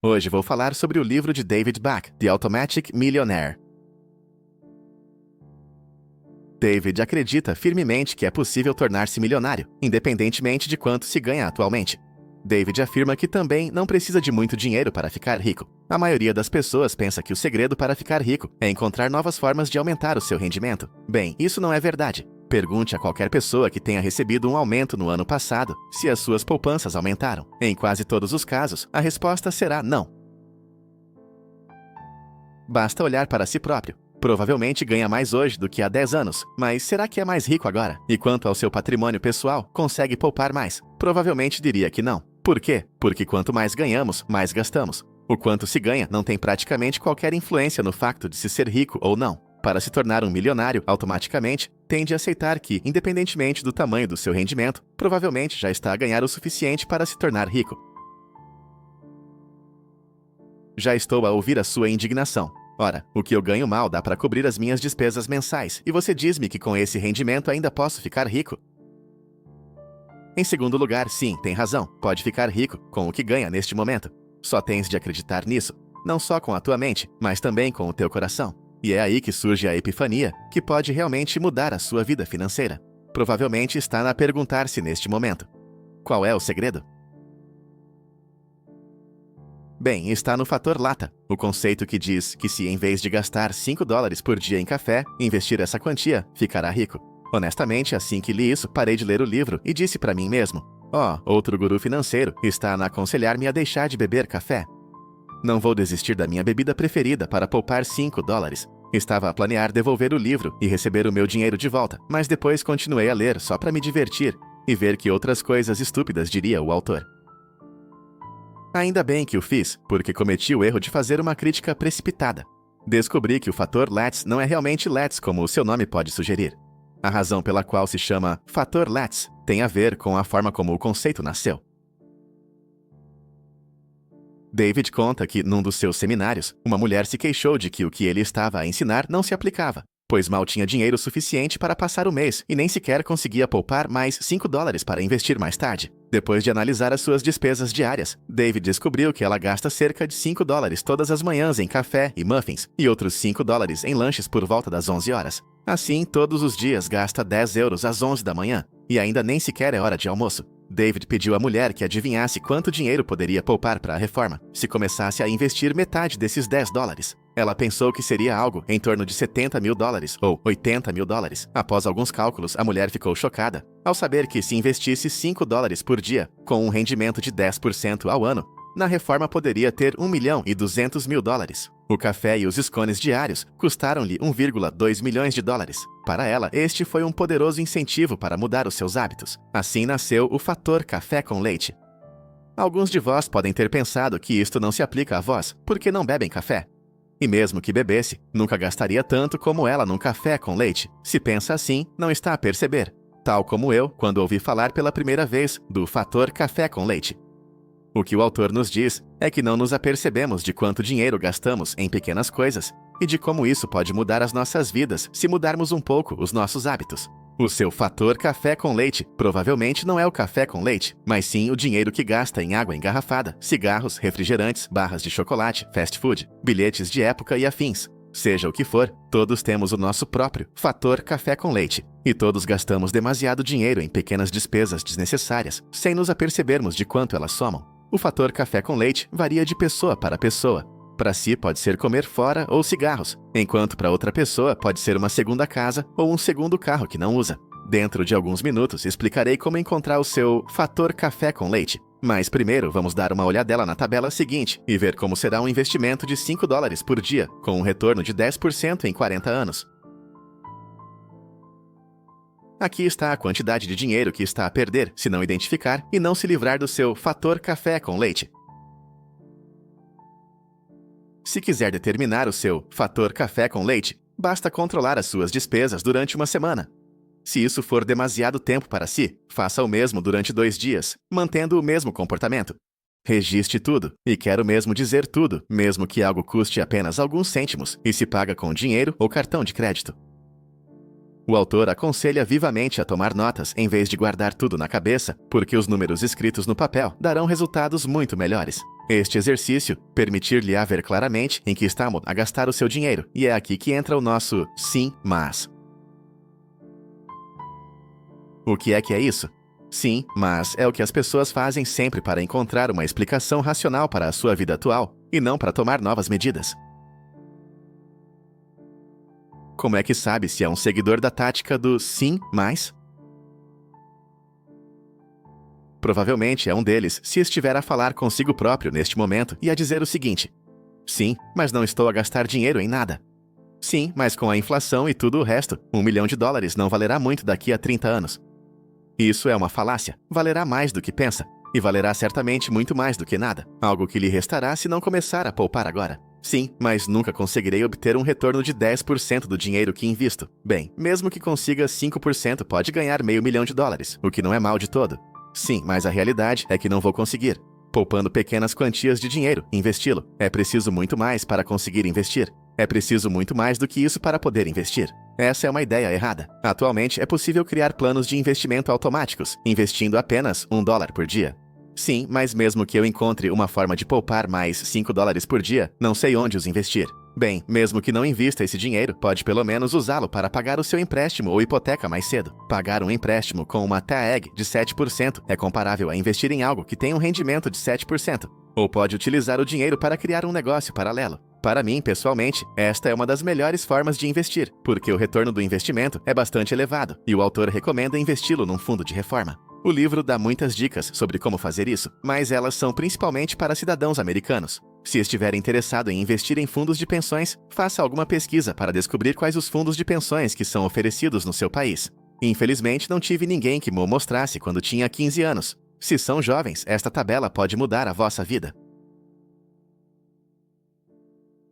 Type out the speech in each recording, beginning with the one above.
Hoje vou falar sobre o livro de David Bach, The Automatic Millionaire. David acredita firmemente que é possível tornar-se milionário, independentemente de quanto se ganha atualmente. David afirma que também não precisa de muito dinheiro para ficar rico. A maioria das pessoas pensa que o segredo para ficar rico é encontrar novas formas de aumentar o seu rendimento. Bem, isso não é verdade. Pergunte a qualquer pessoa que tenha recebido um aumento no ano passado se as suas poupanças aumentaram. Em quase todos os casos, a resposta será não. Basta olhar para si próprio. Provavelmente ganha mais hoje do que há 10 anos, mas será que é mais rico agora? E quanto ao seu patrimônio pessoal, consegue poupar mais? Provavelmente diria que não. Por quê? Porque quanto mais ganhamos, mais gastamos. O quanto se ganha não tem praticamente qualquer influência no facto de se ser rico ou não. Para se tornar um milionário, automaticamente, tende a aceitar que, independentemente do tamanho do seu rendimento, provavelmente já está a ganhar o suficiente para se tornar rico. Já estou a ouvir a sua indignação. Ora, o que eu ganho mal dá para cobrir as minhas despesas mensais, e você diz-me que com esse rendimento ainda posso ficar rico? Em segundo lugar, sim, tem razão, pode ficar rico com o que ganha neste momento. Só tens de acreditar nisso, não só com a tua mente, mas também com o teu coração. E é aí que surge a epifania, que pode realmente mudar a sua vida financeira. Provavelmente está a perguntar-se neste momento: qual é o segredo? Bem, está no fator lata, o conceito que diz que se em vez de gastar $5 por dia em café, investir essa quantia, ficará rico. Honestamente, assim que li isso, parei de ler o livro e disse para mim mesmo: outro guru financeiro está a aconselhar-me a deixar de beber café. Não vou desistir da minha bebida preferida para poupar $5. Estava a planear devolver o livro e receber o meu dinheiro de volta, mas depois continuei a ler só para me divertir e ver que outras coisas estúpidas diria o autor. Ainda bem que o fiz, porque cometi o erro de fazer uma crítica precipitada. Descobri que o fator Let's não é realmente Let's como o seu nome pode sugerir. A razão pela qual se chama fator Let's tem a ver com a forma como o conceito nasceu. David conta que, num dos seus seminários, uma mulher se queixou de que o que ele estava a ensinar não se aplicava, pois mal tinha dinheiro suficiente para passar o mês e nem sequer conseguia poupar mais $5 para investir mais tarde. Depois de analisar as suas despesas diárias, David descobriu que ela gasta cerca de $5 todas as manhãs em café e muffins e outros $5 em lanches por volta das 11 horas. Assim, todos os dias gasta €10 às 11 da manhã e ainda nem sequer é hora de almoço. David pediu à mulher que adivinhasse quanto dinheiro poderia poupar para a reforma se começasse a investir metade desses $10. Ela pensou que seria algo em torno de $70 mil ou $80 mil. Após alguns cálculos, a mulher ficou chocada ao saber que se investisse $5 por dia, com um rendimento de 10% ao ano, na reforma poderia ter $1.200.000. O café e os scones diários custaram-lhe $1,2 milhões. Para ela, este foi um poderoso incentivo para mudar os seus hábitos. Assim nasceu o fator café com leite. Alguns de vós podem ter pensado que isto não se aplica a vós, porque não bebem café. E mesmo que bebesse, nunca gastaria tanto como ela num café com leite. Se pensa assim, não está a perceber. Tal como eu, quando ouvi falar pela primeira vez do fator café com leite. O que o autor nos diz é que não nos apercebemos de quanto dinheiro gastamos em pequenas coisas e de como isso pode mudar as nossas vidas se mudarmos um pouco os nossos hábitos. O seu fator café com leite provavelmente não é o café com leite, mas sim o dinheiro que gasta em água engarrafada, cigarros, refrigerantes, barras de chocolate, fast food, bilhetes de época e afins. Seja o que for, todos temos o nosso próprio fator café com leite. E todos gastamos demasiado dinheiro em pequenas despesas desnecessárias, sem nos apercebermos de quanto elas somam. O fator café com leite varia de pessoa para pessoa. Para si pode ser comer fora ou cigarros, enquanto para outra pessoa pode ser uma segunda casa ou um segundo carro que não usa. Dentro de alguns minutos explicarei como encontrar o seu fator café com leite. Mas primeiro vamos dar uma olhadela na tabela seguinte e ver como será um investimento de $5 por dia, com um retorno de 10% em 40 anos. Aqui está a quantidade de dinheiro que está a perder se não identificar e não se livrar do seu fator café com leite. Se quiser determinar o seu fator café com leite, basta controlar as suas despesas durante uma semana. Se isso for demasiado tempo para si, faça o mesmo durante 2 dias, mantendo o mesmo comportamento. Registre tudo, e quero mesmo dizer tudo, mesmo que algo custe apenas alguns cêntimos e se paga com dinheiro ou cartão de crédito. O autor aconselha vivamente a tomar notas em vez de guardar tudo na cabeça, porque os números escritos no papel darão resultados muito melhores. Este exercício permitir-lhe a ver claramente em que estamos a gastar o seu dinheiro, e é aqui que entra o nosso sim, mas. O que é isso? Sim, mas é o que as pessoas fazem sempre para encontrar uma explicação racional para a sua vida atual, e não para tomar novas medidas. Como é que sabe se é um seguidor da tática do sim, mas? Provavelmente é um deles se estiver a falar consigo próprio neste momento e a dizer o seguinte: sim, mas não estou a gastar dinheiro em nada. Sim, mas com a inflação e tudo o resto, $1 milhão não valerá muito daqui a 30 anos. Isso é uma falácia. Valerá mais do que pensa. E valerá certamente muito mais do que nada. Algo que lhe restará se não começar a poupar agora. Sim, mas nunca conseguirei obter um retorno de 10% do dinheiro que invisto. Bem, mesmo que consiga 5%, pode ganhar $500 mil, o que não é mal de todo. Sim, mas a realidade é que não vou conseguir. Poupando pequenas quantias de dinheiro, investi-lo. É preciso muito mais para conseguir investir. É preciso muito mais do que isso para poder investir. Essa é uma ideia errada. Atualmente é possível criar planos de investimento automáticos, investindo apenas $1 por dia. Sim, mas mesmo que eu encontre uma forma de poupar mais $5 por dia, não sei onde os investir. Bem, mesmo que não invista esse dinheiro, pode pelo menos usá-lo para pagar o seu empréstimo ou hipoteca mais cedo. Pagar um empréstimo com uma TAEG de 7% é comparável a investir em algo que tem um rendimento de 7%. Ou pode utilizar o dinheiro para criar um negócio paralelo. Para mim, pessoalmente, esta é uma das melhores formas de investir, porque o retorno do investimento é bastante elevado, e o autor recomenda investi-lo num fundo de reforma. O livro dá muitas dicas sobre como fazer isso, mas elas são principalmente para cidadãos americanos. Se estiver interessado em investir em fundos de pensões, faça alguma pesquisa para descobrir quais os fundos de pensões que são oferecidos no seu país. Infelizmente, não tive ninguém que me mostrasse quando tinha 15 anos. Se são jovens, esta tabela pode mudar a vossa vida.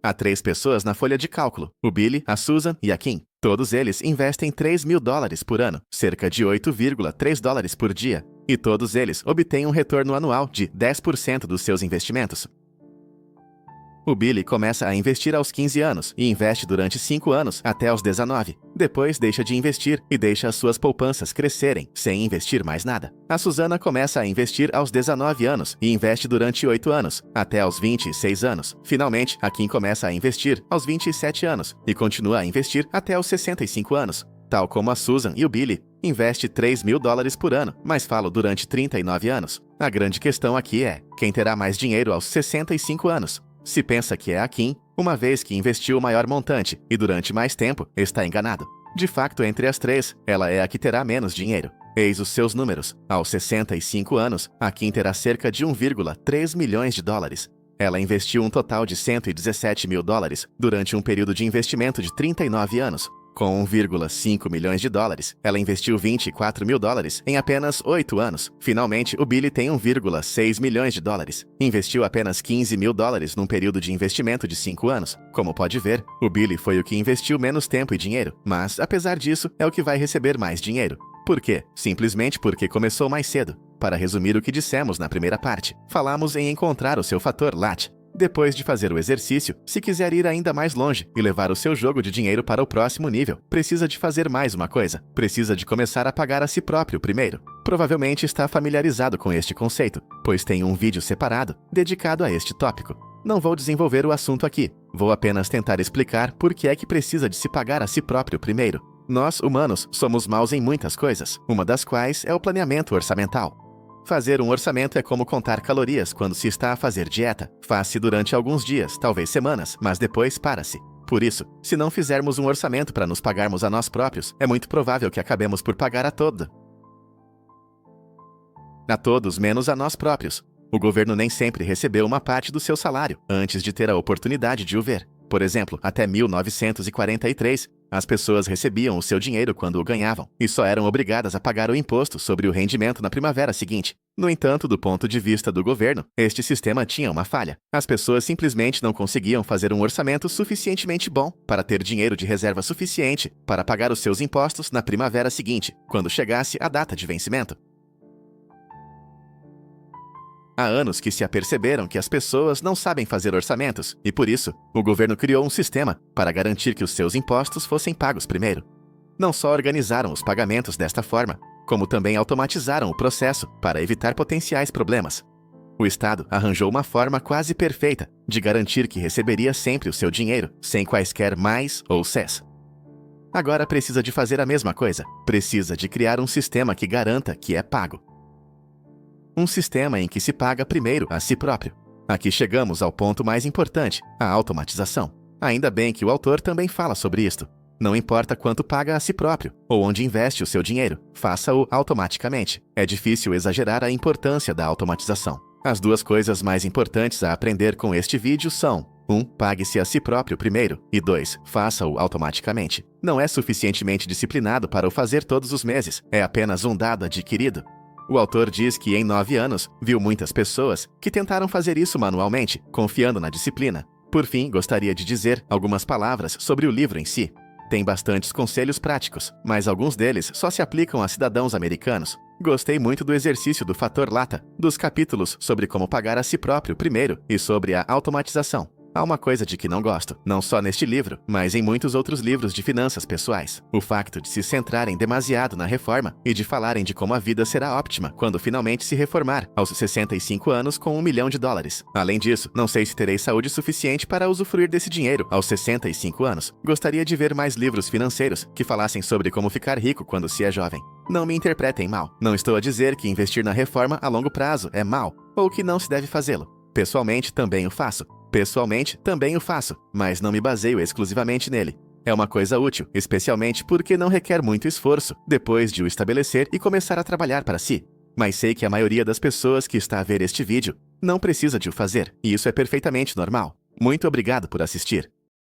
Há 3 pessoas na folha de cálculo, o Billy, a Susan e a Kim. Todos eles investem $3 mil por ano, cerca de $8,3 por dia. E todos eles obtêm um retorno anual de 10% dos seus investimentos. O Billy começa a investir aos 15 anos e investe durante 5 anos até aos 19. Depois deixa de investir e deixa as suas poupanças crescerem, sem investir mais nada. A Susana começa a investir aos 19 anos e investe durante 8 anos, até aos 26 anos. Finalmente, a Kim começa a investir aos 27 anos e continua a investir até aos 65 anos. Tal como a Susan e o Billy, investe $3 mil por ano, mas falo durante 39 anos. A grande questão aqui é, quem terá mais dinheiro aos 65 anos? Se pensa que é a Kim, uma vez que investiu o maior montante e durante mais tempo, está enganado. De facto, entre as 3, ela é a que terá menos dinheiro. Eis os seus números. Aos 65 anos, a Kim terá cerca de $1,3 milhões. Ela investiu um total de $117 mil durante um período de investimento de 39 anos. Com $1,5 milhões, ela investiu $24 mil em apenas 8 anos. Finalmente, o Billy tem $1,6 milhões. Investiu apenas $15 mil num período de investimento de 5 anos. Como pode ver, o Billy foi o que investiu menos tempo e dinheiro, mas, apesar disso, é o que vai receber mais dinheiro. Por quê? Simplesmente porque começou mais cedo. Para resumir o que dissemos na primeira parte, falamos em encontrar o seu fator LAT. Depois de fazer o exercício, se quiser ir ainda mais longe e levar o seu jogo de dinheiro para o próximo nível, precisa de fazer mais uma coisa. Precisa de começar a pagar a si próprio primeiro. Provavelmente está familiarizado com este conceito, pois tem um vídeo separado dedicado a este tópico. Não vou desenvolver o assunto aqui. Vou apenas tentar explicar por que é que precisa de se pagar a si próprio primeiro. Nós, humanos, somos maus em muitas coisas, uma das quais é o planeamento orçamental. Fazer um orçamento é como contar calorias quando se está a fazer dieta. Faz-se durante alguns dias, talvez semanas, mas depois para-se. Por isso, se não fizermos um orçamento para nos pagarmos a nós próprios, é muito provável que acabemos por pagar a todos menos a nós próprios. O governo nem sempre recebeu uma parte do seu salário antes de ter a oportunidade de o ver. Por exemplo, até 1943, as pessoas recebiam o seu dinheiro quando o ganhavam e só eram obrigadas a pagar o imposto sobre o rendimento na primavera seguinte. No entanto, do ponto de vista do governo, este sistema tinha uma falha. As pessoas simplesmente não conseguiam fazer um orçamento suficientemente bom para ter dinheiro de reserva suficiente para pagar os seus impostos na primavera seguinte, quando chegasse a data de vencimento. Há anos que se aperceberam que as pessoas não sabem fazer orçamentos e, por isso, o governo criou um sistema para garantir que os seus impostos fossem pagos primeiro. Não só organizaram os pagamentos desta forma, como também automatizaram o processo para evitar potenciais problemas. O Estado arranjou uma forma quase perfeita de garantir que receberia sempre o seu dinheiro, sem quaisquer mais ou cés. Agora precisa de fazer a mesma coisa. Precisa de criar um sistema que garanta que é pago. Um sistema em que se paga primeiro a si próprio. Aqui chegamos ao ponto mais importante, a automatização. Ainda bem que o autor também fala sobre isto. Não importa quanto paga a si próprio, ou onde investe o seu dinheiro, faça-o automaticamente. É difícil exagerar a importância da automatização. As duas coisas mais importantes a aprender com este vídeo são: 1. Pague-se a si próprio primeiro, e 2. Faça-o automaticamente. Não é suficientemente disciplinado para o fazer todos os meses, é apenas um dado adquirido. O autor diz que em 9 anos, viu muitas pessoas que tentaram fazer isso manualmente, confiando na disciplina. Por fim, gostaria de dizer algumas palavras sobre o livro em si. Tem bastantes conselhos práticos, mas alguns deles só se aplicam a cidadãos americanos. Gostei muito do exercício do fator lata, dos capítulos sobre como pagar a si próprio primeiro e sobre a automatização. Há uma coisa de que não gosto, não só neste livro, mas em muitos outros livros de finanças pessoais. O facto de se centrarem demasiado na reforma e de falarem de como a vida será óptima quando finalmente se reformar, aos 65 anos com $1 milhão. Além disso, não sei se terei saúde suficiente para usufruir desse dinheiro aos 65 anos. Gostaria de ver mais livros financeiros que falassem sobre como ficar rico quando se é jovem. Não me interpretem mal. Não estou a dizer que investir na reforma a longo prazo é mal, ou que não se deve fazê-lo. Pessoalmente, também o faço, mas não me baseio exclusivamente nele. É uma coisa útil, especialmente porque não requer muito esforço depois de o estabelecer e começar a trabalhar para si. Mas sei que a maioria das pessoas que está a ver este vídeo não precisa de o fazer, e isso é perfeitamente normal. Muito obrigado por assistir.